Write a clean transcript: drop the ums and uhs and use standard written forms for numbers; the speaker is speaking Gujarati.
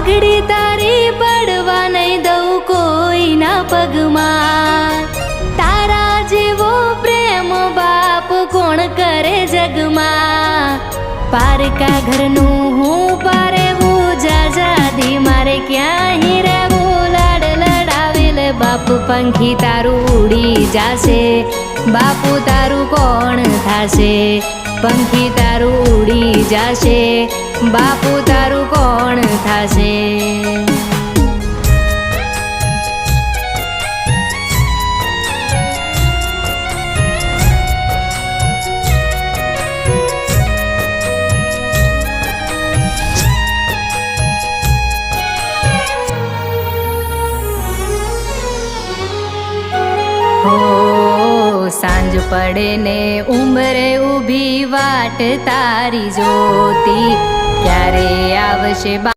પગડી તારી પડવા નહીં દઉં કોઈના પગમાં, તારા જેવો પ્રેમ બાપ કોણ કરે જગમાં। પારકા ઘરનું હું પારેવું જાજાદી મારે ક્યાંય રહેવું, લાડ લડાવેલ બાપ પંખી તારું ઉડી જાશે, બાપુ તારું કોણ થાશે, પંખી તારું ઉડી જાશે, બાપુ તારું કોણ થાશે। સાંજ પડે ને ઉંબરે ઊભી વાટ તારી જોતી, ક્યારે આવશે